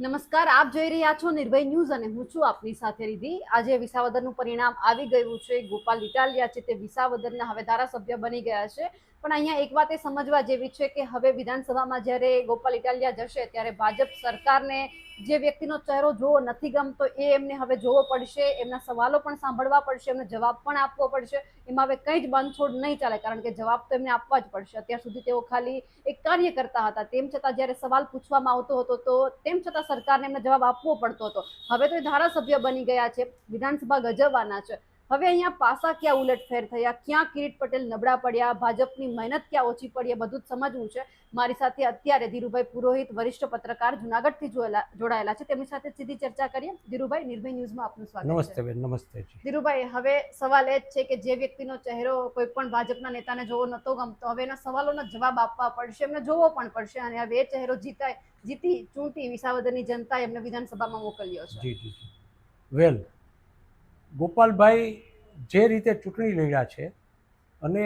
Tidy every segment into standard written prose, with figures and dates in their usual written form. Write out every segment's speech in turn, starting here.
નમસ્કાર, આપ જોઈ રહ્યા છો નિર્ભય ન્યૂઝ અને હું છું આપની સાથે રિધિ। આજે વિસાવદરનું પરિણામ આવી ગયું છે। ગોપાલ ઇટાલિયા છે તે વિસાવદરના હવે ધારાસભ્ય બની ગયા છે। પણ અહીંયા એક વાત એ સમજવા જેવી છે કે હવે વિધાનસભામાં જ્યારે ગોપાલ ઇટાલિયા જશે ત્યારે ભાજપ સરકારને જે વ્યક્તિનો ચહેરો જોવો નથી ગમતો એ એમને હવે જોવો પડશે, એમના સવાલો પણ સાંભળવા પડશે, એમને જવાબ પણ આપવો પડશે। એમાં હવે કંઈ જ બાંધછોડ નહીં ચાલે, કારણ કે જવાબ તો એમને આપવા જ પડશે। અત્યાર સુધી તેઓ ખાલી એક કાર્ય કરતા હતા, તેમ છતાં જ્યારે સવાલ પૂછવામાં આવતો હતો તો તેમ છતાં સરકારને એમને જવાબ આપવો પડતો હતો। હવે તો એ ધારાસભ્ય બની ગયા છે, વિધાનસભા ગજવવાના છે। હવે અહીંયા પાસા ક્યાં ઉલટફેર થયા, ક્યાં કિરીટ પટેલ નબળા પડ્યા, ભાજપની મહેનત ક્યાં ઓછી પડી, એ બધું જ સમજવું છે। મારી સાથે અત્યારે ધીરુભાઈ પુરોહિત, વરિષ્ઠ પત્રકાર, જુનાગઢથી જોડાયેલા છે, તેમની સાથે સીધી ચર્ચા કરીએ। ધીરુભાઈ, નિર્ભય ન્યૂઝમાં આપનું સ્વાગત છે। નમસ્તે બેન, નમસ્તે જી। ધીરુભાઈ, હવે સવાલ એ જ છે કે જે વ્યક્તિનો ચહેરો કોઈ પણ ભાજપના નેતાને જોવો નતો ગમતો, હવે એના સવાલોના જવાબ આપવા પડશે, એમને જોવો પણ પડશે। અને હવે એ ચહેરો જીતી ચૂંટી વિસાવદરની જનતાએ એમને વિધાનસભામાં મોકલ્યો છે। જી જી જી વેલ, ગોપાલભાઈ જે રીતે ચૂંટણી લડ્યા છે અને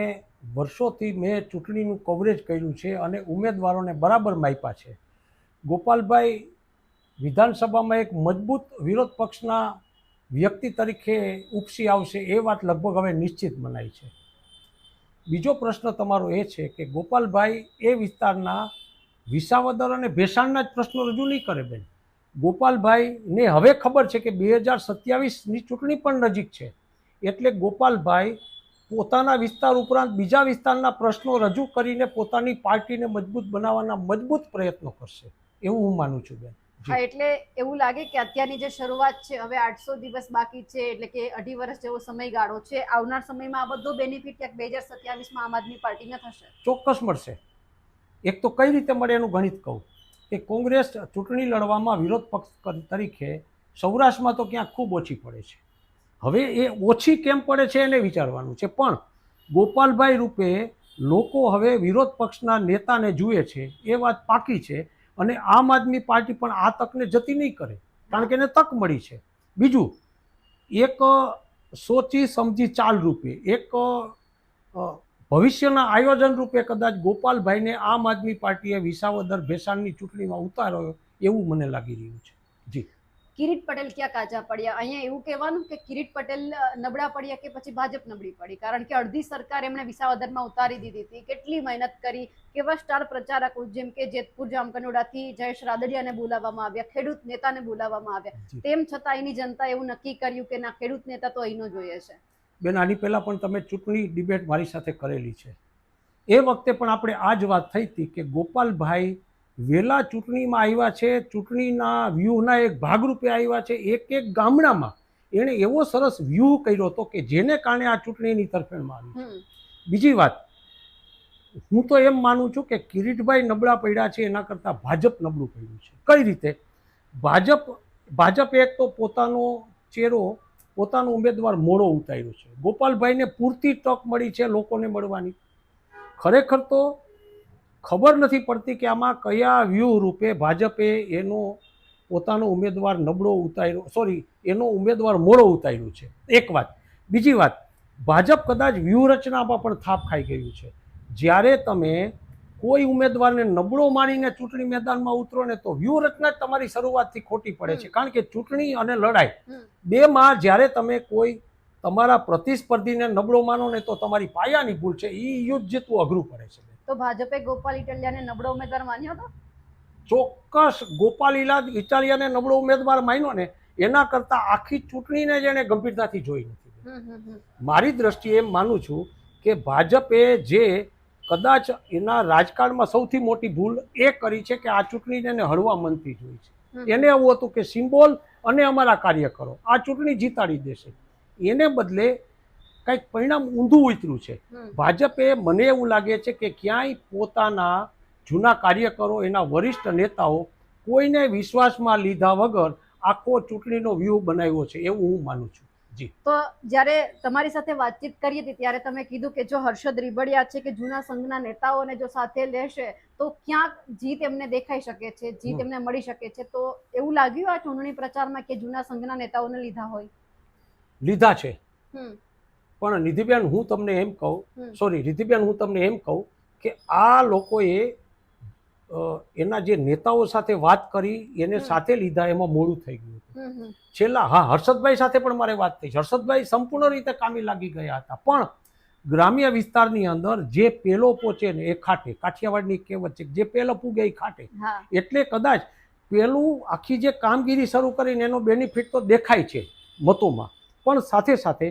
વર્ષોથી મેં ચૂંટણીનું કવરેજ કર્યું છે અને ઉમેદવારોને બરાબર માપ્યા છે। ગોપાલભાઈ વિધાનસભામાં એક મજબૂત વિરોધ પક્ષના વ્યક્તિ તરીકે ઉપસી આવશે એ વાત લગભગ હવે નિશ્ચિત મનાય છે। બીજો પ્રશ્ન તમારો એ છે કે ગોપાલભાઈ એ વિસ્તારના વિસાવદર અને ભેસાણના જ પ્રશ્નો રજૂ નહીં કરે બેન। ગોપાલભાઈને હવે ખબર છે કે 2027ની ચૂંટણી પણ નજીક છે, એટલે ગોપાલભાઈ પોતાના વિસ્તાર ઉપરાંત બીજા વિસ્તારના પ્રશ્નો રજૂ કરીને પોતાની પાર્ટીને મજબૂત બનાવવાના મજબૂત પ્રયત્નો કરશે, એવું હું માનું છું બેન। હા, એટલે એવું લાગે કે અત્યારની જે શરૂઆત છે, હવે 800 દિવસ બાકી છે, એટલે કે 2.5 વર્ષ જેવો સમયગાળો છે। આવનાર સમયમાં આ બધો બેનિફિટ ક્યાંક 2027માં આમ આદમી પાર્ટીને થશે? ચોક્કસ મળશે। એક તો કઈ રીતે મળે એનું ગણિત કહું કે કોંગ્રેસ ચૂંટણી લડવામાં વિરોધ પક્ષ તરીકે સૌરાષ્ટ્રમાં તો ક્યાંક ખૂબ ઓછી પડે છે। હવે એ ઓછી કેમ પડે છે એને વિચારવાનું છે, પણ ગોપાલભાઈ રૂપે લોકો હવે વિરોધ પક્ષના નેતાને જુએ છે, એ વાત પાકી છે। અને આમ આદમી પાર્ટી પણ આ તકને જતી નહીં કરે, કારણ કે એને તક મળી છે। બીજું, એક સોચી સમજી ચાલ રૂપે, એક ભવિષ્યના આયોજન રૂપે કદાચ ગોપાલભાઈને આમ આદમી પાર્ટીએ વિસાવદર ભેસાણની ચૂંટણીમાં ઉતાર્યો એવું મને લાગી રહ્યું છે। જી। કિરીટ પટેલ ક્યાં કાચા પડ્યા? અહીંયા એવું કહેવાનું કે કિરીટ પટેલ નબળા પડ્યા કે પછી ભાજપ નબળી પડી? કારણ કે અડધી સરકાર એમણે વિસાવદરમાં ઉતારી દીધી હતી, કેટલી મહેનત કરી, કેવા સ્ટાર પ્રચારકો જેમ કે જેતપુર જામકંડોળાથી જયેશ રાદડિયાને બોલાવવામાં આવ્યા, ખેડૂત નેતાને બોલાવવામાં આવ્યા, તેમ છતાં એની જનતાએ એવું નક્કી કર્યું કે ના, ખેડૂત નેતા તો અહીંનો જોઈએ છે। બેન, આની પહેલાં પણ તમે ચૂંટણી ડિબેટ મારી સાથે કરેલી છે, એ વખતે પણ આપણે આ જ વાત થઈ હતી કે ગોપાલભાઈ વહેલા ચૂંટણીમાં આવ્યા છે, ચૂંટણીના વ્યૂહના એક ભાગરૂપે આવ્યા છે। એક એક ગામડામાં એણે એવો સરસ વ્યૂહ કર્યો હતો કે જેને કારણે આ ચૂંટણીની તરફેણમાં આવી છે। બીજી વાત, હું તો એમ માનું છું કે કિરીટભાઈ નબળા પડ્યા છે એના કરતાં ભાજપ નબળું પડ્યું છે। કઈ રીતે? ભાજપે એક તો પોતાનો ચહેરો, પોતાનો ઉમેદવાર મોડો ઉતાર્યો છે। ગોપાલભાઈને પૂરતી તક મળી છે લોકોને મળવાની। ખરેખર તો ખબર નથી પડતી કે આમાં કયા વ્યૂહ રૂપે ભાજપે એનો પોતાનો ઉમેદવાર નબળો ઉતાર્યો, એનો ઉમેદવાર મોડો ઉતાર્યો છે, એક વાત। બીજી વાત, ભાજપ કદાચ વ્યૂહરચનામાં પણ થાપ ખાઈ ગયું છે। જ્યારે તમે કોઈ ઉમેદવારને નબળો માનીને ચૂંટણી મેદાનમાં ઉતરો ને તો વ્યૂહરચના જ તમારી શરૂઆતથી ખોટી પડે છે, કારણ કે ચૂંટણી અને લડાઈ બેમાં જ્યારે તમે કોઈ તમારા પ્રતિસ્પર્ધીને નબળો માનો ને તો તમારી પાયાની ભૂલ છે, એ યુદ્ધ જીતવું અઘરું પડે છે। તો ભાજપે ગોપાલ ઇટાલિયાને નબળો ઉમેદવાર માન્યો હતો? ચોક્કસ ગોપાલ ઇટાલિયાને નબળો ઉમેદવાર માન્યો ને એના કરતાં આખી ચૂંટણીને જ એને ગંભીરતાથી જોઈ નથી। મારી દ્રષ્ટિએ એમ માનું છું કે ભાજપે જે કદાચ એના રાજકારણમાં સૌથી મોટી ભૂલ એ કરી છે કે આ ચૂંટણીને એને હળવા મનથી જોઈ છે। એને એવું હતું કે સિમ્બોલ અને અમારા કાર્યકરો આ ચૂંટણી જીતાડી દેશે, એને બદલે કંઈક પરિણામ ઊંધું ઉતર્યું છે। ભાજપે, મને એવું લાગે છે કે ક્યાંય પોતાના જૂના કાર્યકરો, એના વરિષ્ઠ નેતાઓ કોઈને વિશ્વાસમાં લીધા વગર આખો ચૂંટણીનો વ્યૂહ બનાવ્યો છે, એવું હું માનું છું। જી। તો જ્યારે તમારી સાથે વાતચીત કરી હતી ત્યારે તમે કીધું કે જો હર્ષદ રીબડિયા છે કે જૂના સંઘના નેતાઓને જો સાથે લેશે તો ક્યાંક જીત એમને દેખાઈ શકે છે, જીત એમને મળી શકે છે। તો એવું લાગ્યું આ ચૂંટણી પ્રચારમાં કે જૂના સંઘના નેતાઓને લીધા હોય? લીધા છે, પણ નિધિબેન હું તમને એમ કહું કે આ લોકોએ એના જે નેતાઓ સાથે વાત કરી એને સાથે લીધા એમાં મોડું થઈ ગયું હતું. છેલ્લા હર્ષદભાઈ સાથે પણ મારે વાત થઈ. હર્ષદભાઈ સંપૂર્ણ રીતે કામી લાગી ગયા હતા, પણ ગ્રામ્ય વિસ્તારની અંદર જે પેલો પહોંચે ને એ ખાટે. કાઠિયાવાડની કહેવત છે જે પેલો પૂગે એ ખાટે. એટલે કદાચ પેલું આખી જે કામગીરી શરૂ કરીને એનો બેનિફિટ તો દેખાય છે મતોમાં, પણ સાથે સાથે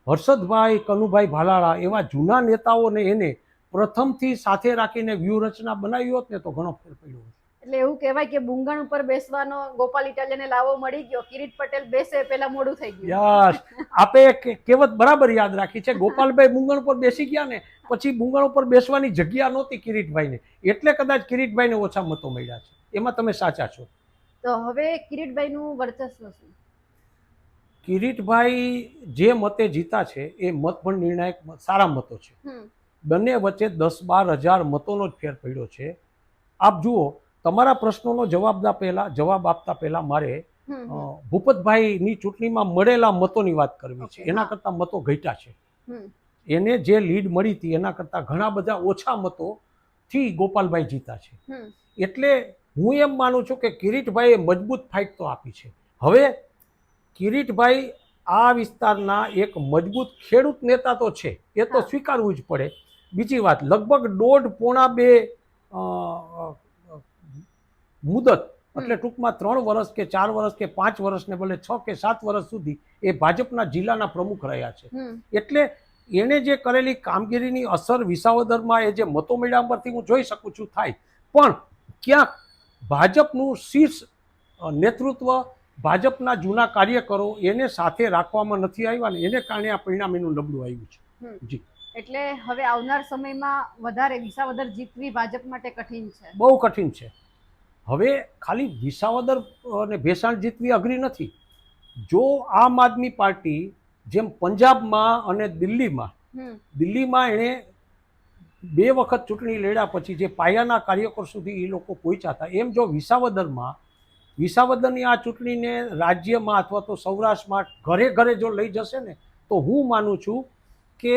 હર્ષદભાઈ, કનુભાઈ ભાલાળા એવા જૂના નેતાઓને એને પ્રથમથી સાથે રાખીને વ્યૂહરચના બનાવી હોત ને તો ઘણો ફેર પડ્યો હોત. એટલે એવું કહેવાય કે બુંગણ ઉપર બેસવાનો ગોપાલ ઇટાલિયાને લાવો મળી ગયો, કિરીટ પટેલ બેસે પેલા મોડું થઈ ગયું. યસ, આપે કહેવત બરાબર યાદ રાખી છે. ગોપાલભાઈ બુંગણ પર બેસી ગયા ને પછી બુંગણ ઉપર બેસવાની જગ્યા નહોતી કિરીટભાઈને, એટલે કદાચ કિરીટભાઈને ઓછા મતો મળ્યા છે. એમાં તમે સાચા છો. તો હવે કિરીટભાઈનું વર્ચસ્વ શું? કિરીટભાઈ જે મતે જીતા છે એ મત પણ નિર્ણાયક સારા મતો છે. બંને વચ્ચે 10-12 હજાર મતોનો જ ફેર પડ્યો છે. આપ જુઓ, તમારા પ્રશ્નોનો જવાબ આપતા પહેલા મારે ભૂપતભાઈની ચૂંટણીમાં મળેલા મતોની વાત કરવી છે. એના કરતાં મતો ઘટ્યા છે. એને જે લીડ મળી હતી એના કરતાં ઘણા બધા ઓછા મતોથી ગોપાલભાઈ જીતા છે. એટલે હું એમ માનું છું કે કિરીટભાઈએ મજબૂત ફાઇટ તો આપી છે. હવે કિરીટભાઈ આ વિસ્તારના એક મજબૂત ખેડૂત નેતા તો છે, એ તો સ્વીકારવું જ પડે. બીજી વાત, લગભગ 1.5-2 મુદત એટલે ટૂંકમાં 3 વર્ષ કે 4 વર્ષ કે 5 વર્ષને ભલે 6 કે 7 વર્ષ સુધી એ ભાજપના જિલ્લાના પ્રમુખ રહ્યા છે. એટલે એણે જે કરેલી કામગીરીની અસર વિસાવદરમાં એ જે મતો મળ્યા પરથી હું જોઈ શકું છું થાય, પણ ક્યાંક ભાજપનું શીર્ષ નેતૃત્વ, ભાજપના જૂના કાર્યકરો એને સાથે રાખવામાં નથી આવ્યા ને એને કારણે આ પરિણામ એનું નબળું આવ્યું છે. જી, એટલે હવે આવનાર સમયમાં વધારે વિસાવદર જીતવી ભાજપ માટે કઠિન છે, બહુ કઠિન છે. હવે ખાલી વિસાવદર અને ભેસાણ જીતવી અઘરી નથી. જો આમ આદમી પાર્ટી જેમ પંજાબમાં અને દિલ્હીમાં એણે 2 વખત ચૂંટણી લડ્યા પછી જે પાયાના કાર્યકર સુધી એ લોકો પહોંચ્યા હતા, એમ જો વિસાવદરની આ ચૂંટણીને રાજ્યમાં અથવા તો સૌરાષ્ટ્રમાં ઘરે ઘરે જો લઈ જશે ને તો હું માનું છું કે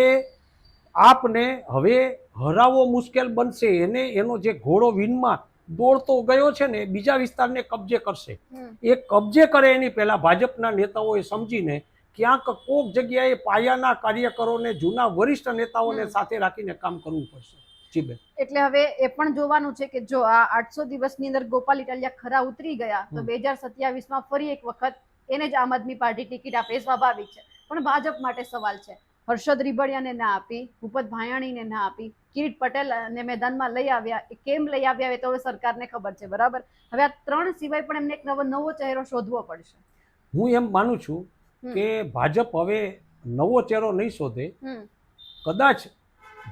આપને હવે હરાવવો મુશ્કેલ બનશે. એનો જે ઘોડો વિનમાં દોડતો ગયો છે ને બીજા વિસ્તારને કબજે કરશે. એ કબજે કરે એની પહેલા ભાજપના નેતાઓએ સમજીને ક્યાંક કોક જગ્યાએ પાયાના કાર્યકરોને, જૂના વરિષ્ઠ નેતાઓને સાથે રાખીને કામ કરવું પડશે. જી બેન, એટલે હવે એ પણ જોવાનું છે કે જો આ 800 દિવસની અંદર ગોપાલ ઇટાલિયા ખરા ઉતરી ગયા તો 2027માં ફરી એક વખત એને જ આમ આદમી પાર્ટી ટિકિટ આપે, સ્વાભાવિક છે. પણ ભાજપ માટે સવાલ છે, હર્ષદ રીબડિયાને ના આપી, ભૂપત ભાયાણીને ના આપી, કિરીટ પટેલને મેદાનમાં લઈ આવ્યા. એ કેમ લઈ આવ્યા એ તો હવે સરકારને ખબર છે, બરાબર. હવે આ 3 સિવાય પણ એમને એક નવો ચહેરો શોધવો પડશે. હું એમ માનું છું કે ભાજપ હવે નવો ચહેરો નહીં શોધે, કદાચ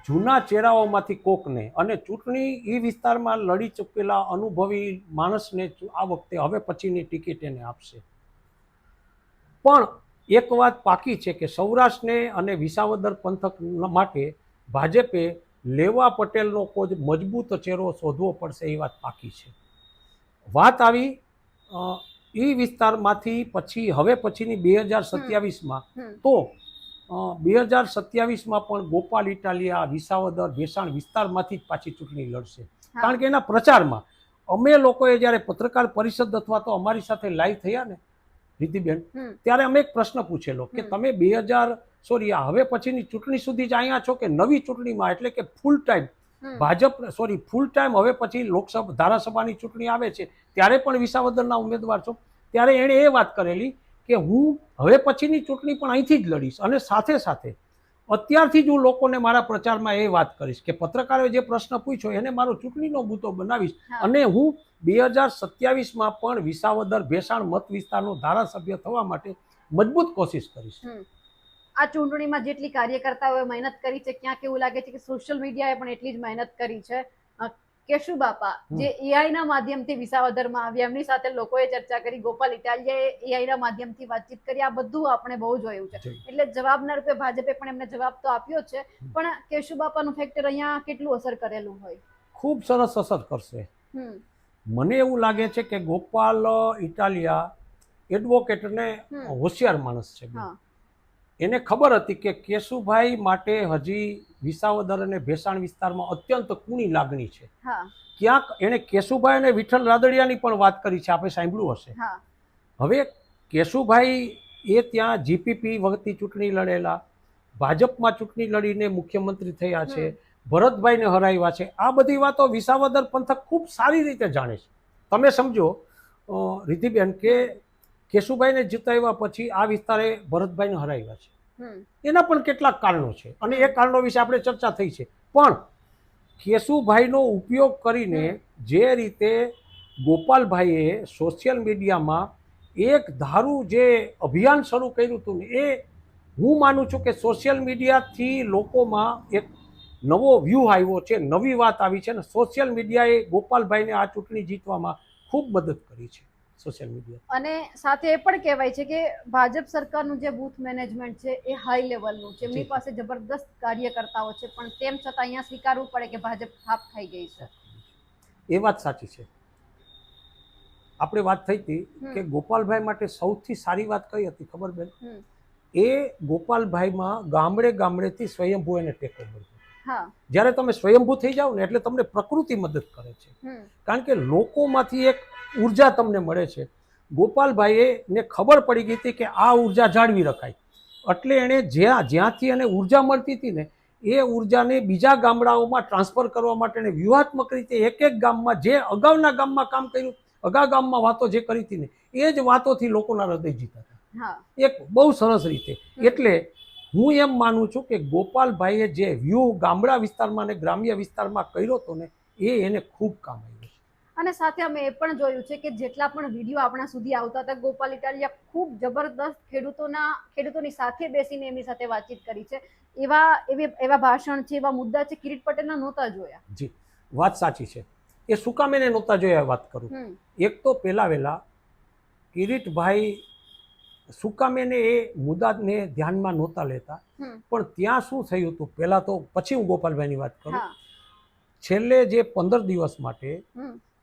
જૂના ચહેરાઓમાંથી કોકને, અને ચૂંટણી એ વિસ્તારમાં લડી ચૂકેલા અનુભવી માણસને આ વખતે હવે પછીની ટિકિટ એને આપશે. પણ એક વાત પાકી છે કે સૌરાષ્ટ્રને અને વિસાવદર પંથક માટે ભાજપે લેવા પટેલનો કોઈ મજબૂત ચહેરો શોધવો પડશે, એ વાત પાકી છે. વાત આવી એ વિસ્તારમાંથી પછી હવે પછીની 2027માં તો 2027માં પણ ગોપાલ ઇટાલિયા વિસાવદર ભેસાણ વિસ્તારમાંથી જ પાછી ચૂંટણી લડશે. કારણ કે એના પ્રચારમાં અમે લોકોએ જ્યારે પત્રકાર પરિષદ અથવા તો અમારી સાથે લાઈવ થયા ને રીતિબેન, ત્યારે અમે એક પ્રશ્ન પૂછેલો કે તમે હવે પછીની ચૂંટણી સુધી જ અહીંયા છો કે નવી ચૂંટણીમાં, એટલે કે ફૂલ ટાઈમ હવે પછી લોકસભા ધારાસભાની ચૂંટણી આવે છે ત્યારે પણ વિસાવદરના ઉમેદવાર છો? ત્યારે એણે એ વાત કરેલી કે હું હવે પછીની ચૂંટણી પણ અહીંથી જ લડીશ, અને સાથે સાથે અત્યારથી જ હું લોકોને મારા પ્રચારમાં એ વાત કરીશ કે પત્રકારોએ જે પ્રશ્ન પૂછ્યો એને મારો ચૂંટણીનો મુદ્દો બનાવીશ, અને હું 2027માં પણ વિસાવદર ભેસાણ મત વિસ્તારનો ધારાસભ્ય થવા માટે મજબૂત કોશિશ કરીશ. આ ચૂંટણીમાં જેટલી કાર્યકર્તાઓએ મહેનત કરી છે, ક્યાંક એવું લાગે છે કે સોશિયલ મીડિયાએ પણ એટલી જ મહેનત કરી છે. કેશુ બાપા જે એઆઈના માધ્યમથી વિસાવદરમાં આવ્યા, એમની સાથે લોકોએ ચર્ચા કરી, ગોપાલ ઇટાલિયાએ એઆઈના માધ્યમથી વાતચીત કરી, આ બધું આપણે બહુ જોયું છે. એટલે જવાબના રૂપે ભાજપે પણ એમને જવાબ તો આપ્યો છે, પણ કેશુ બાપાનું ફેક્ટર અહીંયા કેટલું અસર કરેલું હોય? ખૂબ સરસ અસર કરશે. મને એવું લાગે છે કે ગોપાલ ઇટાલિયા એડવોકેટ અને હોશિયાર માણસ છે. એને ખબર હતી કે કેશુભાઈ માટે હજી વિસાવદર અને ભેસાણ વિસ્તારમાં અત્યંત કુણી લાગણી છે. હા ક્યાંક એણે કેશુભાઈ અને વિઠ્ઠલ રાદડિયાની પણ વાત કરી છે, આપણે સાંભળ્યું હશે. હા હવે કેશુભાઈ એ ત્યાં જીપીપી વખતે ચૂંટણી લડેલા, ભાજપમાં ચૂંટણી લડીને મુખ્યમંત્રી થયા છે, ભરતભાઈને હરાવ્યા છે. આ બધી વાતો વિસાવદર પંથક ખૂબ સારી રીતે જાણે છે. તમે સમજો રિદ્ધિબેન કે કેશુભાઈને જીતાવ્યા પછી આ વિસ્તારે ભરતભાઈને હરાવ્યા છે. એના પણ કેટલાક કારણો છે અને એ કારણો વિશે આપણે ચર્ચા થઈ છે. પણ કેશુભાઈનો ઉપયોગ કરીને જે રીતે ગોપાલભાઈએ સોશિયલ મીડિયામાં એક ધારું જે અભિયાન શરૂ કર્યું હતું ને, એ હું માનું છું કે સોશિયલ મીડિયાથી લોકોમાં એક નવો વ્યૂ આવ્યો છે, નવી વાત આવી છે ને સોશિયલ મીડિયાએ ગોપાલભાઈને આ ચૂંટણી જીતવામાં ખૂબ મદદ કરી છે. સોશિયલ મીડિયા અને સાથે એ પણ કહેવાય છે કે ભાજપ સરકારનું જે બૂથ મેનેજમેન્ટ છે એ હાઈ લેવલનું છે, એમની પાસે જબરદસ્ત કાર્યકર્તાઓ છે, પણ તેમ છતાં અહીંયા સ્વીકારવું પડે કે ભાજપ થાપ ખાઈ ગઈ છે. એ વાત સાચી છે. આપણે વાત થઈ હતી કે ગોપાલભાઈ માટે સૌથી સારી વાત કઈ હતી ખબર બેન? એ ગોપાલભાઈમાં ગામડે ગામડેથી સ્વયંભૂ એને ટેકો મળ્યો. જ્યારે તમે સ્વયંભૂ થઈ જાઓ ને એટલે તમને પ્રકૃતિ મદદ કરે છે, કારણ કે લોકોમાંથી એક ઉર્જા તમને મળે છે. ગોપાલભાઈએ ને ખબર પડી ગઈ હતી કે આ ઉર્જા જાળવી રખાય, એટલે એણે જ્યાંથી એને ઉર્જા મળતી હતી ને એ ઉર્જાને બીજા ગામડાઓમાં ટ્રાન્સફર કરવા માટે વ્યૂહાત્મક રીતે એક એક ગામમાં જે અગાઉના ગામમાં કામ કર્યું, અગાઉ ગામમાં વાતો જે કરી હતી ને એ જ વાતોથી લોકોના હૃદય જીતા હતા, એક બહુ સરસ રીતે. એટલે હું એમ માનું છું કે ગોપાલભાઈએ જે વ્યૂહ ગામડા વિસ્તારમાં અને ગ્રામ્ય વિસ્તારમાં કર્યો હતો ને એ એને ખૂબ કામ આવ્યું. અને સાથે અમે એ પણ જોયું છે કે જેટલા પણ વિડીયો આપણા સુધી આવતા હતા, ગોપાલ ઇટાલિયા ખૂબ જબરદસ્ત ખેડૂતોની સાથે બેસીને એમની સાથે વાતચીત કરી છે. એવા ભાષણ છે, એવા મુદ્દા છે, કિરીટ પટેલના નહોતા જોયા. જી, વાત સાચી છે. એ શું કામ એને નહોતા જોયા વાત કરું? એક તો પહેલા વહેલા કિરીટભાઈ શું કામ એને એ મુદ્દાને ધ્યાનમાં નહોતા લેતા, પણ ત્યાં શું થયું હતું પહેલા તો, પછી હું ગોપાલભાઈની વાત કરું. છેલ્લે જે 15 દિવસ માટે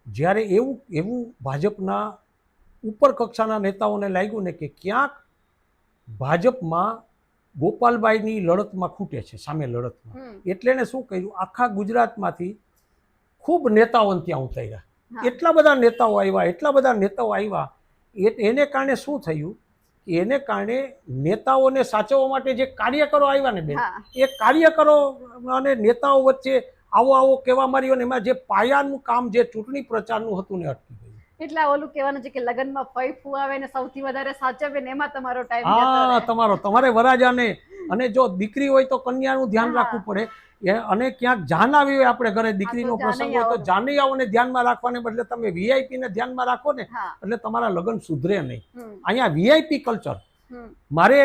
જ્યારે એવું ભાજપના ઉપર કક્ષાના નેતાઓને લાગ્યું ને કે ક્યાંક ભાજપમાં ગોપાલભાઈની લડતમાં ખૂટે છે, સામે લડતમાં, એટલે એને શું કર્યું, આખા ગુજરાતમાંથી ખૂબ નેતાઓને ત્યાં ઉતાર્યા. એટલા બધા નેતાઓ આવ્યા, એને કારણે શું થયું, એને કારણે નેતાઓને સાચવવા માટે જે કાર્યકરો આવ્યા ને બેન, એ કાર્યકરો અને નેતાઓ વચ્ચે આવો કહેવા માર્યો ને એમાં જે પાયાનું કામ જે ચૂંટણી પ્રચારનું હતું ને અટકી ગયું. એટલે ઓલું કહેવાનું છે કે લગ્નમાં ફઈ ફુવાવે ને સૌથી વધારે સાચવે ને એમાં તમારો ટાઈમ. તમારે વરાજાને, અને જો દીકરી હોય તો કન્યાનું ધ્યાન રાખવું પડે, અને ક્યાંક જાન આવી હોય આપણે ઘરે દીકરીનો પ્રસંગ હોય તો જાનૈયાઓને ધ્યાનમાં રાખવાને બદલે તમે વીઆઈપી ને ધ્યાનમાં રાખો ને એટલે તમારા લગ્ન સુધરે નહીં. અહીંયા વીઆઈપી કલ્ચર મારે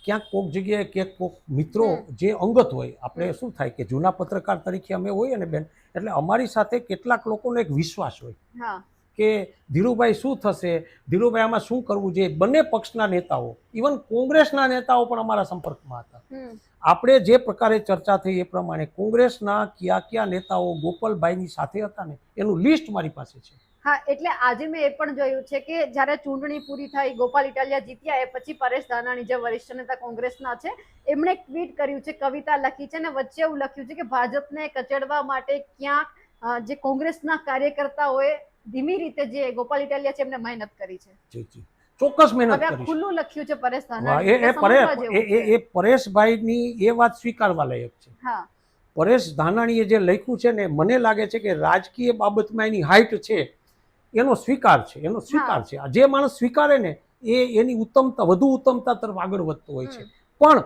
ક્યાંક કોક જગ્યાએ કે કોક મિત્રો જે અંગત હોય, આપણે શું થાય કે જૂના પત્રકાર તરીકે અમે હોઈએ ને બેન, એટલે અમારી સાથે કેટલાક લોકોનો એક વિશ્વાસ હોય કે ધીરુભાઈ શું થશે, ધીરુભાઈ આમાં શું કરવું જોઈએ. બંને પક્ષના નેતાઓ, ઇવન કોંગ્રેસના નેતાઓ પણ અમારા સંપર્કમાં હતા. આપણે જે પ્રકારે ચર્ચા થઈ એ પ્રમાણે કોંગ્રેસના કયા નેતાઓ ગોપાલભાઈની સાથે હતા ને એનું લિસ્ટ મારી પાસે છે. હા, એટલે આજે મેં એ પણ જોયું છે કે જ્યારે ચૂંટણી પૂરી થઈ, ગોપાલ ઇટાલિયા જીત્યા, એ પછી પરેશ ધાનાણી જે વરિષ્ઠ નેતા કોંગ્રેસના છે એમણે એક ટ્વીટ કર્યું છે, કવિતા લખી છે, અને વચ્ચે એવું લખ્યું છે કે ભાજપને કચડવા માટે ક્યાંક જે કોંગ્રેસના કાર્યકર્તાઓએ ધીમી રીતે જે ગોપાલ ઇટાલિયા છે એમને મહેનત કરી છે. ચોક્કસ મહેનત કરી. ખુલ્લું લખ્યું છે પરેશ ધાનાણી. એ પરેશભાઈની એ વાત સ્વીકારવા લાયક છે. પરેશ ધાનાણીએ જે લખ્યું છે ને, મને લાગે છે કે રાજકીય બાબતમાં એની હાઈટ છે, એનો સ્વીકાર છે. જે માણસ સ્વીકારે ને એની ઉત્તમતા, વધુ ઉત્તમતા તરફ આગળ વધતો હોય છે. પણ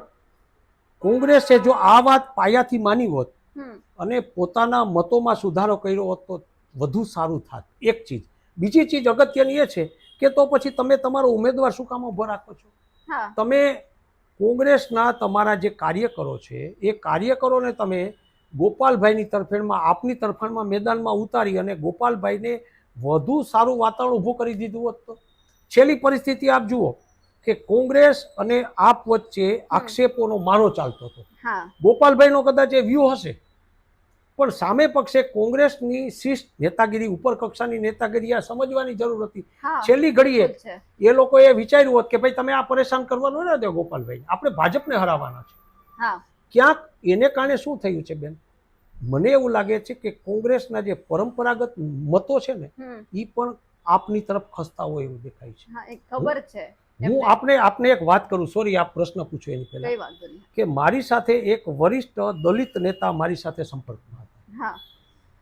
કોંગ્રેસે જો આ વાત પાયાથી માની હોત અને પોતાના મતોમાં સુધારો કર્યો હોત તો વધુ સારું થાત. એક ચીજ. બીજી ચીજ અગત્યની એ છે કે તો પછી તમે તમારો ઉમેદવાર શું કામ ઉભો રાખો છો? તમે કોંગ્રેસના તમારા જે કાર્યકરો છે એ કાર્યકરોને તમે ગોપાલભાઈની તરફેણમાં, આપની તરફેણમાં મેદાનમાં ઉતારી અને ગોપાલભાઈને વધુ સારું વાતાવરણ ઊભું કરી દીધું હોત તો છેલ્લી પરિસ્થિતિ આપ જુઓ કે કોંગ્રેસ અને આપ વચ્ચે આક્ષેપોનો મારો ચાલતો હતો. ગોપાલભાઈનો કદાચ એ વ્યૂહ હશે, પણ સામે પક્ષે કોંગ્રેસની શિસ્ત નેતાગીરી, ઉપર કક્ષાની નેતાગીરી આ સમજવાની જરૂર હતી. હા છેલ્લી ઘડીએ છે. એ લોકોએ વિચાર્યું હોત કે ભાઈ તમે આ પરેશાન કરવાનું ન દો ગોપાલભાઈ, આપણે ભાજપને હરાવવાના છે. હા ક્યાંક એને કારણે શું થયું છે બેન, મને એવું લાગે છે કે કોંગ્રેસના જે પરંપરાગત મતો છે ને એ પણ આપની તરફ ખસતા હોય એવું દેખાય છે. હા એક ખબર છે હું આપને એક વાત કરું, સોરી આપ પ્રશ્ન પૂછો એની પહેલા, કઈ વાંધો નહીં. કે મારી સાથે એક વરિષ્ઠ દલિત નેતા મારી સાથે સંપર્કમાં હતા. હા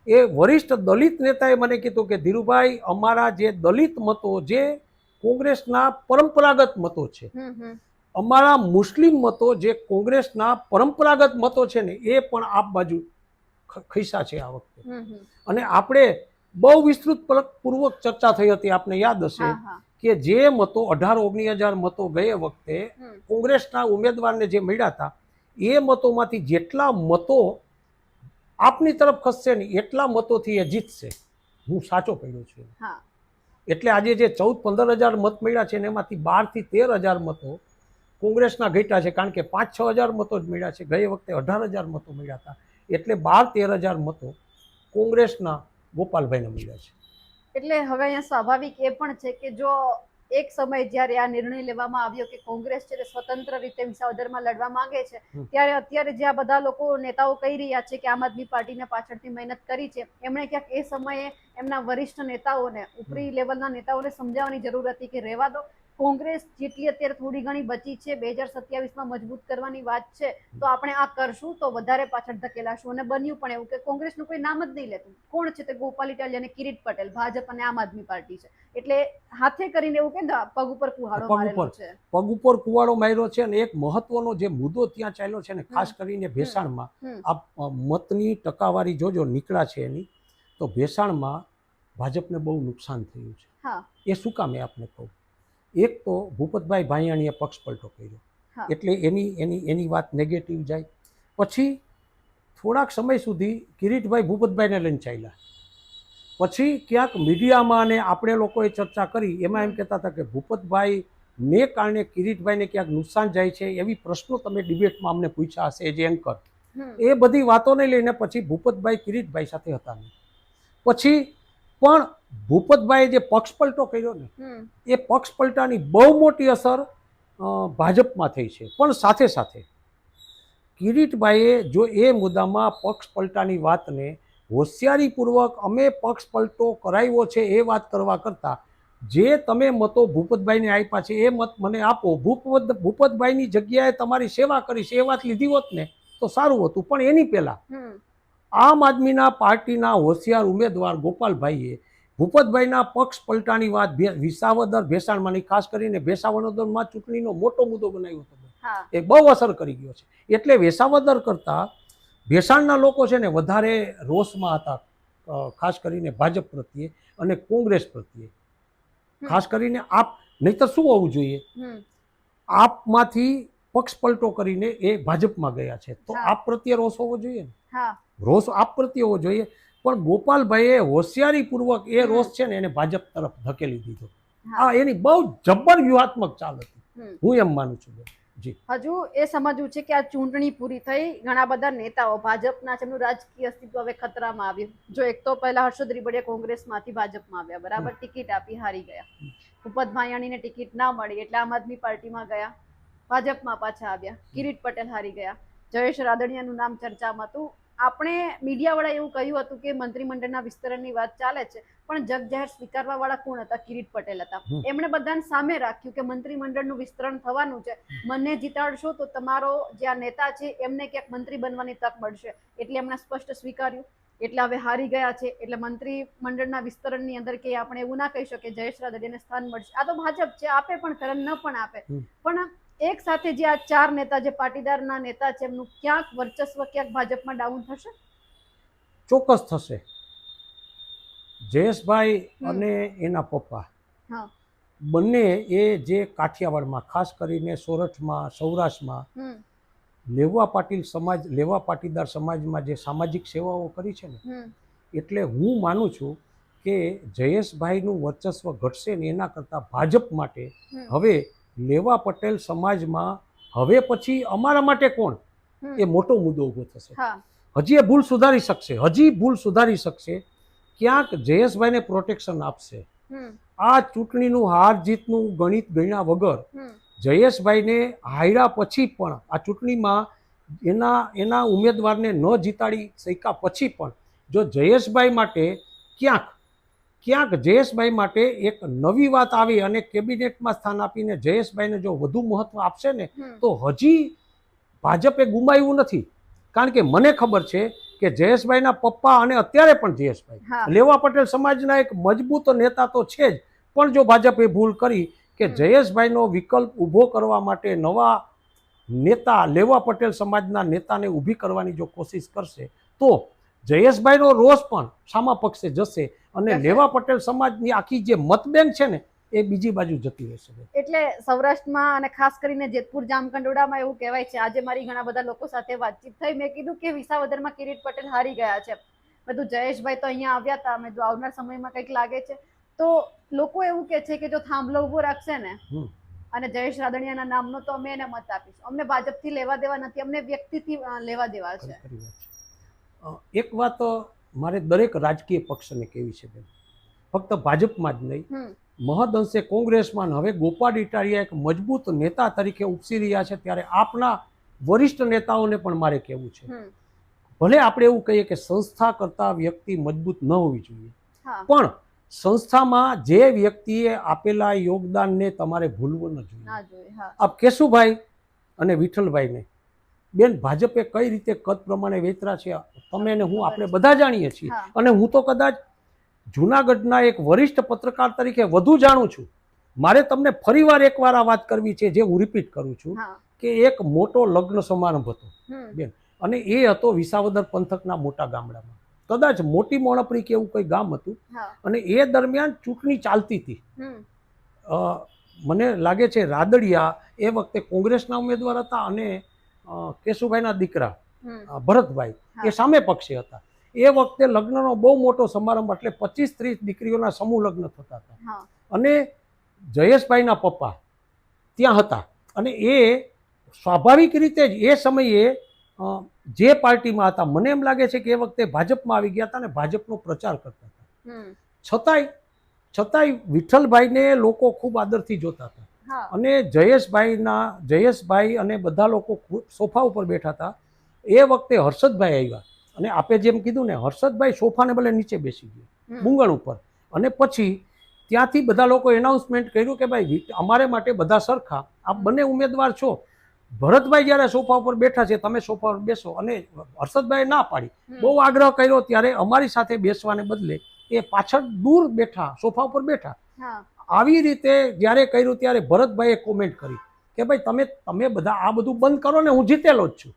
એ વરિષ્ઠ દલિત નેતાએ મને કીધું કે ધીરુભાઈ, અમારા જે દલિત મતો જે કોંગ્રેસના પરંપરાગત મતો છે, અમારા મુસ્લિમ મતો જે કોંગ્રેસના પરંપરાગત મતો છે ને એ પણ આપ બાજુ ખિસ્સા છે આ વખતે. અને આપણે બહુ વિસ્તૃત પૂર્વક ચર્ચા થઈ હતી, આપને યાદ હશે કે જે મતો 18-19 મતો ગયે વખતે કોંગ્રેસના ઉમેદવારને જે મળ્યા હતા એ મતોમાંથી જેટલા મતો આપની તરફ ખસશે ને એટલા મતોથી એ જીતશે. હું સાચો પડ્યો છું. એટલે આજે જે 14-15 મત મળ્યા છે ને એમાંથી 12-13 મતો કોંગ્રેસના ઘટ્યા છે, કારણ કે 5-6 મતો જ મળ્યા છે. ગયે વખતે 18 મતો મળ્યા હતા, એટલે 12-13 મતો કોંગ્રેસના ગોપાલભાઈને મળ્યા છે. એટલે હવે અહીંયા સ્વાભાવિક એ પણ છે કે જો એક સમય જ્યારે આ નિર્ણય લેવામાં આવ્યો કે કોંગ્રેસ છે તે સ્વતંત્ર રીતે વિસાવદરમાં લડવા માંગે છે, ત્યારે અત્યારે જે આ બધા લોકો નેતાઓ કહી રહ્યા છે કે આમ આદમી પાર્ટીને પાછળથી મહેનત કરી છે, એમણે ક્યાંક એ સમયે એમના વરિષ્ઠ નેતાઓને, ઉપરી લેવલના નેતાઓને સમજાવવાની જરૂર હતી કે રહેવા દો, કોંગ્રેસ જેટલી અત્યારે થોડી ઘણી બચી છે, 2027માં મજબૂત કરવાની વાત છે, તો આપણે આ કરશું તો વધારે પાછળ ધકેલાશું. અને બન્યું પણ એવું કે કોંગ્રેસનું કોઈ નામ જ નહીં લેતું. કોણ છે તે ગોપાલ ઇટાલિયા અને કિરીટ પટેલ, ભાજપ અને આમ આદમી પાર્ટી છે. એટલે હાથે કરીને એવું કે પગ ઉપર કુહાડો મારેલો છે, પગ ઉપર કુવાડો માર્યો છે. અને એક મહત્વનો જે મુદ્દો ત્યાં ચાલ્યો છે ને, ખાસ કરીને ભેસાણમાં, આ મતની ટકાવારી જોજો નીકળ્યા છે એની, તો ભેસાણમાં ભાજપને બહુ નુકસાન થયું છે. એ શું કામ એ આપને કહું. એક તો ભૂપતભાઈ ભાયાણીએ પક્ષ પલટો કર્યો, એટલે એની વાત નેગેટિવ જાય. પછી થોડાક સમય સુધી કિરીટભાઈ ભૂપતભાઈને લઈને ચાલ્યા. પછી ક્યાંક મીડિયામાં અને આપણે લોકોએ ચર્ચા કરી, એમાં એમ કહેતા હતા કે ભૂપતભાઈને કારણે કિરીટભાઈને ક્યાંક નુકસાન જાય છે, એવી પ્રશ્નો તમે ડિબેટમાં અમને પૂછ્યા હશે જે એન્કર. એ બધી વાતોને લઈને પછી ભૂપતભાઈ કિરીટભાઈ સાથે હતા નહીં. પછી પણ ભૂપતભાઈએ જે પક્ષ પલટો કર્યો ને, એ પક્ષ પલટાની બહુ મોટી અસર ભાજપમાં થઈ છે. પણ સાથે સાથે કિરીટભાઈએ જો એ મુદ્દામાં પક્ષ પલટાની વાતને હોશિયારીપૂર્વક અમે પક્ષ પલટો કરાવ્યો છે એ વાત કરવા કરતાં, જે તમે મતો ભૂપતભાઈને આપ્યા છે એ મત મને આપો, ભૂપતભાઈની જગ્યાએ તમારી સેવા કરીશ એ વાત લીધી હોત ને તો સારું હતું. પણ એની પહેલાં આમ આદમીના પાર્ટીના હોશિયાર ઉમેદવાર ગોપાલભાઈએ ભૂપતભાઈના પક્ષ પલટાની વાત વિસાવદર ભેસાણમાંની, ખાસ કરીને ભેસાવદરમાં ચૂંટણીનો મોટો મુદ્દો બનાવ્યો હતો. એ બહુ અસર કરી ગયો છે. એટલે વિસાવદર કરતાં ભેસાણના લોકો છે ને વધારે રોષમાં હતા, ખાસ કરીને ભાજપ પ્રત્યે અને કોંગ્રેસ પ્રત્યે. ખાસ કરીને આપ, નહીંતર શું હોવું જોઈએ, આપમાંથી પક્ષ પલટો કરીને એ ભાજપમાં ગયા છે, તો આપ પ્રત્યે રોષ હોવો જોઈએ ને, રોષ આપ પ્રત્યે હોવો જોઈએ. પણ ગોપાલભાઈએ હોશિયારીપૂર્વક એ રોષ છે ને એને ભાજપ તરફ ધકેલી દીધો. આ એની બહુ જબર વ્યૂહાત્મક ચાલ હતી, હું એમ માનું છું. હજુ એ સમજવું છે કે આ ચૂંટણી પૂરી થઈ, ઘણા બધા નેતાઓ ભાજપના છે, એમનું રાજકીય અસ્તિત્વ હવે ખતરામાં આવ્યું. જો એક તો પહેલા હર્ષદ રીબડિયા કોંગ્રેસમાંથી ભાજપમાં આવ્યા, બરાબર, ટિકિટ આપી હારી ગયા. ભૂપત ભાયાણીને ટિકિટ ના મળી એટલે આમ આદમી પાર્ટીમાં ગયા, ભાજપમાં પાછા આવ્યા. કિરીટ પટેલ હારી ગયા. જયેશ રાદડિયાનું નામ ચર્ચામાં હતું. આપણે મીડિયાવાળા એવું કહ્યું હતું કે મંત્રીમંડળના વિસ્તરણની વાત ચાલે છે, પણ જગ જાહેર સ્વીકારવા વાળા કોણ હતા? કિરીટ પટેલ હતા. એમણે બધાને સામે રાખ્યું કે મંત્રીમંડળનું વિસ્તરણ થવાનું છે, મને જીતાડશો તો તમારો જે આ નેતા છે એમને ક્યાંક મંત્રી બનવાની તક મળશે. એટલે એમણે સ્પષ્ટ સ્વીકાર્યું. એટલે હવે હારી ગયા છે, એટલે મંત્રીમંડળના વિસ્તરણની અંદર કે આપણે એવું ના કહી શકીએ જયેશ રાદડિયાને સ્થાન મળશે. આ તો ભાજપ છે, આપે પણ કરે ન પણ આપે. પણ એક સાથે જે આ ચાર નેતા, જે પાટીદારના નેતા છે, એમનું ક્યાંક વર્ચસ્વ ક્યાંક ભાજપમાં ડાઉન થશે. ચોક્કસ થશે. જયેશભાઈ અને એના પપ્પા બંને એ જે કાઠિયાવાડમાં, ખાસ કરીને સોરઠમાં, સૌરાષ્ટ્રમાં લેવા પાટીલ સમાજ, લેવા પાટીદાર સમાજમાં જે સામાજિક સેવાઓ કરી છે ને, એટલે હું માનું છું કે જયેશભાઈનું વર્ચસ્વ ઘટશે ને એના કરતાં ભાજપ માટે હવે લેવા પટેલ સમાજમાં હવે પછી અમારા માટે કોણ, એ મોટો મુદ્દો ઊભો થશે. હજી એ ભૂલ સુધારી શકશે, હજી ભૂલ સુધારી શકશે. ક્યાંક જયેશભાઈને પ્રોટેક્શન આપશે. હમ આ ચૂંટણીનું હાર જીતનું ગણિત ગણ્યા વગર હમ જયેશભાઈને હાર્યા પછી પણ આ ચૂંટણીમાં એના ઉમેદવારને ન જીતાડી શક્યા પછી પણ જો જયેશભાઈ માટે ક્યાંક જયેશભાઈ માટે એક નવી વાત આવી અને કેબિનેટમાં સ્થાન આપીને જયેશભાઈને જો વધુ મહત્વ આપશે ને તો હજી ભાજપે ગુમાવ્યું નથી. કારણ કે મને ખબર છે કે જયેશભાઈના પપ્પા અને અત્યારે પણ હા. જયેશભાઈ લેવા પટેલ સમાજના એક મજબૂત નેતા તો છે જ, પણ જો ભાજપે ભૂલ કરી કે જયેશભાઈનો વિકલ્પ ઊભો કરવા માટે નવા નેતા લેવા પટેલ સમાજના નેતાને ઊભી કરવાની જો કોશિશ કરશે તો જયેશભાઈનો રોષ પણ સામા પક્ષે જશે અને લેવા પટેલ સમાજની આખી જે મતબેંક છે ને એ બીજી બાજુ જતી રહેશે. એટલે સૌરાષ્ટ્રમાં અને ખાસ કરીને જેતપુર જામકંડોળામાં એવું કહેવાય છે, આજે મારી ઘણા બધા લોકો સાથે વાતચીત થઈ, મેં કીધું કે વિસાવદરમાં કિરીટ પટેલ હારી ગયા છે. બધું જયેશભાઈ તો અહીંયા આવ્યા હતા, મેં આવનાર સમયમાં કંઈક લાગે છે. તો લોકો એવું કહે છે કે જો થાંભલો ઉભો રાખશે ને અને જયેશ રાદડિયાના નામનો તો અમે એને મત આપીશું. અમને ભાજપથી લેવા દેવા નથી, અમને વ્યક્તિથી લેવા દેવા છે. એક વાત મારે દરેક રાજકીય પક્ષને કહેવી છે બેન, ફક્ત ભાજપમાં જ નહીં, મહદઅંશે કોંગ્રેસમાં હવે ગોપાલ ઇટાલિયા એક મજબૂત નેતા તરીકે ઉપસી રહ્યા છે, ત્યારે આપના વરિષ્ઠ નેતાઓને પણ મારે કહેવું છે, ભલે આપણે એવું કહીએ કે સંસ્થા કરતા વ્યક્તિ મજબૂત ન હોવી જોઈએ, પણ સંસ્થામાં જે વ્યક્તિએ આપેલા યોગદાનને તમારે ભૂલવું ન જોઈએ. આપ કેશુભાઈ અને વિઠ્ઠલભાઈને બેન ભાજપે કઈ રીતે કદ પ્રમાણે વેચરા છે તમે ને હું આપણે બધા જાણીએ છીએ. અને હું તો કદાચ જૂનાગઢના એક વરિષ્ઠ પત્રકાર તરીકે વધુ જાણું છું. મારે તમને ફરીવાર એકવાર આ વાત કરવી છે, જે હું રિપીટ કરું છું કે એક મોટો લગ્ન સમારંભ હતો બેન, અને એ હતો વિસાવદર પંથકના મોટા ગામડામાં, કદાચ મોટી મોણપરી કે એવું કંઈ ગામ હતું, અને એ દરમિયાન ચૂંટણી ચાલતી હતી. મને લાગે છે રાદડિયા એ વખતે કોંગ્રેસના ઉમેદવાર હતા અને કેશુભાઈના દીકરા ભરતભાઈ એ સામે પક્ષે હતા. એ વખતે લગ્નનો બહુ મોટો સમારંભ, એટલે 25-30 દીકરીઓના સમૂહ લગ્ન થતા હતા, અને જયેશભાઈના પપ્પા ત્યાં હતા, અને એ સ્વાભાવિક રીતે જ એ સમયે જે પાર્ટીમાં હતા, મને એમ લાગે છે કે એ વખતે ભાજપમાં આવી ગયા હતા અને ભાજપનો પ્રચાર કરતા હતા. છતાંય વિઠ્ઠલભાઈને લોકો ખૂબ આદરથી જોતા હતા, અને જયેશભાઈ અને બધા લોકો સોફા ઉપર બેઠા હતા. એ વખતે હર્ષદભાઈ આવ્યા, અને આપે જેમ કીધું ને, હર્ષદભાઈ સોફાને ભલે નીચે બેસી ગયા મૂંગણ ઉપર, અને પછી ત્યાંથી બધા લોકો એનાઉન્સમેન્ટ કર્યું કે ભાઈ અમારે માટે બધા સરખા, આપ બંને ઉમેદવાર છો. ભરતભાઈ જ્યારે સોફા ઉપર બેઠા છે તમે સોફા ઉપર બેસો, અને હર્ષદભાઈએ ના પાડી, બહુ આગ્રહ કર્યો, ત્યારે અમારી સાથે બેસવાને બદલે એ પાછળ દૂર બેઠા, સોફા ઉપર બેઠા. આવી રીતે જ્યારે કર્યું ત્યારે ભરતભાઈએ કોમેન્ટ કરી કે ભાઈ તમે બધા આ બધું બંધ કરો ને, હું જીતેલો જ છું,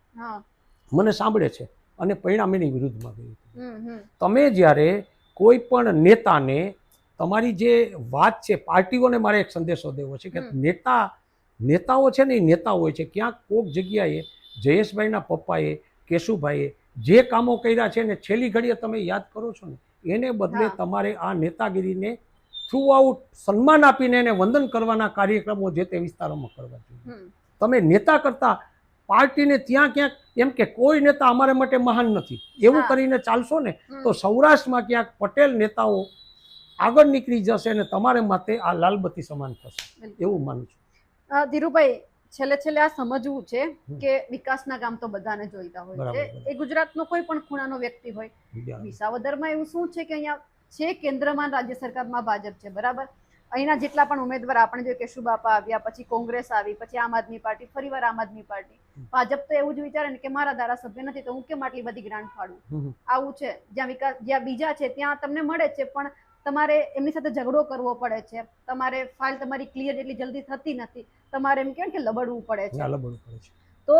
મને સાંભળે છે, અને પરિણામ એની વિરુદ્ધમાં ગયું. તમે જ્યારે કોઈ પણ નેતાને તમારી જે વાત છે, પાર્ટીઓને મારે એક સંદેશો દેવો છે કે નેતાઓ છે ને એ નેતા હોય છે. ક્યાંક કોઈક જગ્યાએ જયેશભાઈના પપ્પાએ, કેશુભાઈએ જે કામો કર્યા છે ને છેલ્લી ઘડીએ તમે યાદ કરો છો ને, એને બદલે તમારે આ નેતાગીરીને થ્રુ આઉટ સન્માન આપીને એને વંદન કરવાના કાર્યક્રમો જે તે વિસ્તારોમાં કરવા જોઈએ. તમે નેતા કરતા પાર્ટીને ત્યાં ક્યાંક એમ કે કોઈ નેતા અમારા માટે મહાન નથી એવું કરીને ચાલશો ને તો સૌરાષ્ટ્રમાં ક્યાંક પટેલ નેતાઓ આગળ નીકળી જશે અને તમારે માટે આ લાલબત્તી સમાન થશે, એવું માનું છું. ધીરુભાઈ, છેલ્લે આ સમજવું છે કે વિકાસના કામ તો બધાને જોઈતા હોય છે, એ ગુજરાતનો કોઈ પણ ખૂણાનો વ્યક્તિ હોય. વિસાવદરમાં એવું શું છે કે અહીંયા છે કેન્દ્રમાં, રાજ્ય સરકારમાં ભાજપ છે, બરાબર. અહીંના જેટલા પણ ઉમેદવાર આપણે જોઈએ, કેશુબાપા આવ્યા, પછી કોંગ્રેસ આવી, પછી આમ આદમી પાર્ટી, ફરીવાર આમ આદમી પાર્ટી. ભાજપ તો એવું જ વિચારે ને કે મારા ધારાસભ્ય નથી તો હું કેમ આટલી બધી ગ્રાન્ટ ફાળું. આવું છે. જ્યાં બીજા છે ત્યાં તમને મળે છે, પણ તમારે એમની સાથે ઝઘડો કરવો પડે છે, તમારે ફાઇલ તમારી ક્લિયર એટલી જલ્દી થતી નથી, તમારે એમ કહેવાય કે લબડવું પડે છે. તો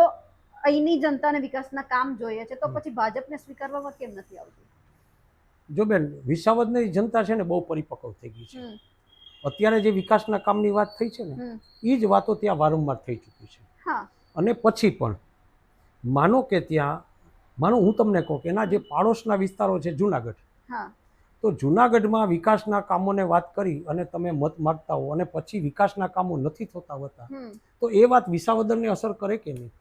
અહીંની જનતાને વિકાસના કામ જોઈએ છે, તો પછી ભાજપને સ્વીકારવામાં કેમ નથી આવતું? જો બેન, વિસાવદરની જનતા છે ને બહુ પરિપક્વ થઈ ગઈ છે. અત્યારે જે વિકાસના કામની વાત થઈ છે ને, એ જ વાતો ત્યાં વારંવાર થઈ ચૂકી છે. અને પછી પણ માનો હું તમને કહું કે એના જે પાડોશના વિસ્તારો છે જુનાગઢ, તો જુનાગઢમાં વિકાસના કામોને વાત કરી અને તમે મત માગતા હો અને પછી વિકાસના કામો નથી થતા હોતા, તો એ વાત વિસાવદરને અસર કરે કે નહીં?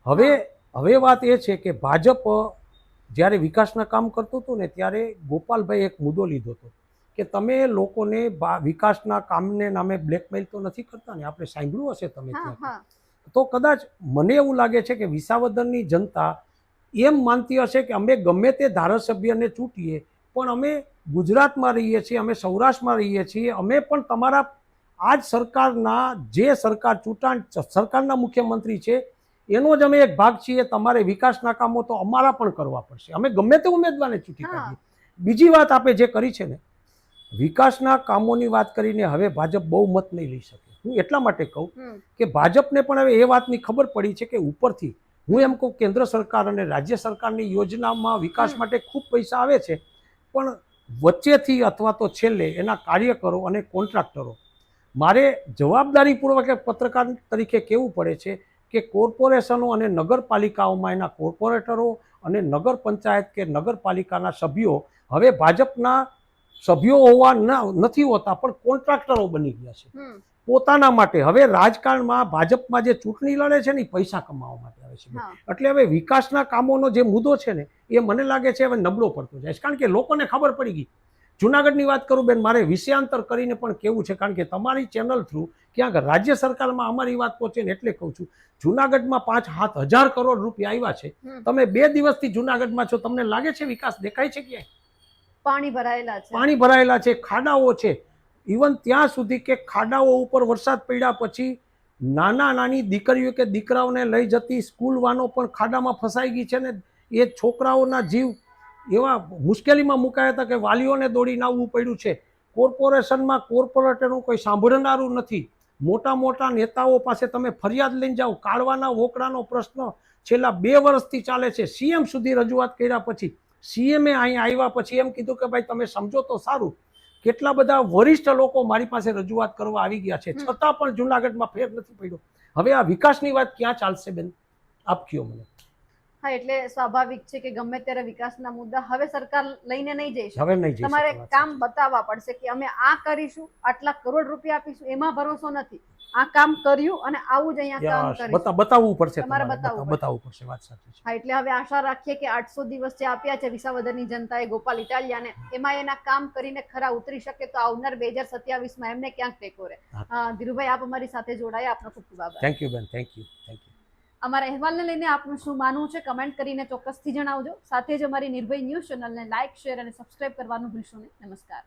હવે વાત એ છે કે ભાજપ જ્યારે વિકાસના કામ કરતું હતું ને ત્યારે ગોપાલભાઈ એક મુદ્દો લીધો હતો કે તમે લોકોને વિકાસના કામને નામે બ્લેકમેલ તો નથી કરતા ને, આપણે સાંભળ્યું હશે તમે હા ત્યાં. હા તો કદાચ મને એવું લાગે છે કે વિસાવદરની જનતા એમ માનતી હશે કે અમે ગમે તે ધારાસભ્યને ચૂંટીએ પણ અમે ગુજરાતમાં રહીએ છીએ, અમે સૌરાષ્ટ્રમાં રહીએ છીએ, અમે પણ તમારા આ જ સરકારના જે સરકારના મુખ્યમંત્રી છે એનો જ અમે એક ભાગ છીએ, તમારે વિકાસના કામો તો અમારા પણ કરવા પડશે, અમે ગમે તે ઉમેદવારને ચૂંટી કાઢીએ. બીજી વાત આપણે જે કરી છે ને, વિકાસના કામોની વાત કરીને હવે ભાજપ બહુ મત નહીં લઈ શકે. હું એટલા માટે કહું કે ભાજપને પણ હવે એ વાતની ખબર પડી છે કે ઉપરથી, હું એમ કહું, કેન્દ્ર સરકાર અને રાજ્ય સરકારની યોજનામાં વિકાસ માટે ખૂબ પૈસા આવે છે, પણ વચ્ચેથી અથવા તો છેલ્લે એના કાર્યકરો અને કોન્ટ્રાક્ટરો, મારે જવાબદારીપૂર્વક એક પત્રકાર તરીકે કહેવું પડે છે કે કોર્પોરેશનો અને નગરપાલિકાઓમાં એના કોર્પોરેટરો અને નગર પંચાયત કે નગરપાલિકાના સભ્યો હવે ભાજપના સભ્યો હોવા નથી હોતા પણ કોન્ટ્રાક્ટરો બની ગયા છે પોતાના માટે. હવે રાજકારણમાં ભાજપમાં જે ચૂંટણી લડે છે ને એ પૈસા કમાવા માટે આવે છે. એટલે હવે વિકાસના કામોનો જે મુદ્દો છે ને એ મને લાગે છે હવે નબળો પડતો જાય છે, કારણ કે લોકોને ખબર પડી ગઈ. જુનાગઢની વાત કરું બેન, મારે વિષયાંતર કરીને પણ કેવું છે, કારણ કે તમારી ચેનલ થ્રુ ક્યાંક રાજ્ય સરકારમાં અમારી વાત પહોંચે ને એટલે કહું છું. જુનાગઢમાં 5,000 કરોડ રૂપિયા આવ્યા છે. તમે 2 દિવસથી જુનાગઢમાં છો, તમને લાગે છે વિકાસ દેખાય છે ક્યાંય? પાણી ભરાયેલા છે, ખાડાઓ છે. ઇવન ત્યાં સુધી કે ખાડાઓ ઉપર વરસાદ પડ્યા પછી નાની દીકરીઓ કે દીકરાઓને લઈ જતી સ્કૂલ વાનો પણ ખાડામાં ફસાઈ ગઈ છે ને એ છોકરાઓના જીવ એવા મુશ્કેલીમાં મુકાયા હતા કે વાલીઓને દોડીને આવવું પડ્યું છે. કોર્પોરેશનમાં કોર્પોરેટરનું કોઈ સાંભળનારું નથી. મોટા નેતાઓ પાસે તમે ફરિયાદ લઈને જાઓ, કાઢવાના વોકડાનો પ્રશ્ન છેલ્લા 2 વર્ષથી ચાલે છે. સીએમ સુધી રજૂઆત કર્યા પછી સીએમએ અહીં આવ્યા પછી એમ કીધું કે ભાઈ તમે સમજો તો સારું. કેટલા બધા વરિષ્ઠ લોકો મારી પાસે રજૂઆત કરવા આવી ગયા છે, છતાં પણ જુનાગઢમાં ફેર નથી પડ્યો. હવે આ વિકાસની વાત ક્યાં ચાલશે બેન, આપ કયો મને. હા, એટલે સ્વાભાવિક છે કે ગમે ત્યારે વિકાસના મુદ્દા હવે સરકાર લઈને નહીં જઈ શકે. હવે નહીં જઈ શકે. તમારે કામ બતાવવા પડશે કે અમે આ કરીશું, આટલા કરોડ રૂપિયા આપીશું, એમાં ભરોસો નથી. આ કામ કર્યું અને આવું જ અહીંયા કામ કરીશું, બતાવવું પડશે. તમારે બતાવવું પડશે. વાત સાચી છે. હા, એટલે હવે આશા રાખીએ કે 800 દિવસ જે આપ્યા છે વિસાવદરની જનતાએ ગોપાલ ઇટાલિયાને, એમાં એના કામ કરીને ખરા ઉતરી શકે તો આવનાર 2027માં એમને ક્યાંક ટેકો રહે. ધીરુભાઈ, આપ અમારી સાથે જોડાયા, આપનો ખૂબ ખૂબ આભાર. થેન્ક યુ બેન, થેન્ક યુ. અમારા અહેવાલને લઈને આપનું શું માનવું છે કમેન્ટ કરીને ચોક્કસથી જણાવજો. સાથે જ અમારી નિર્ભય ન્યૂઝ ચેનલને લાઇક, શેર અને સબસ્ક્રાઇબ કરવાનું ભૂલશો નહીં. નમસ્કાર.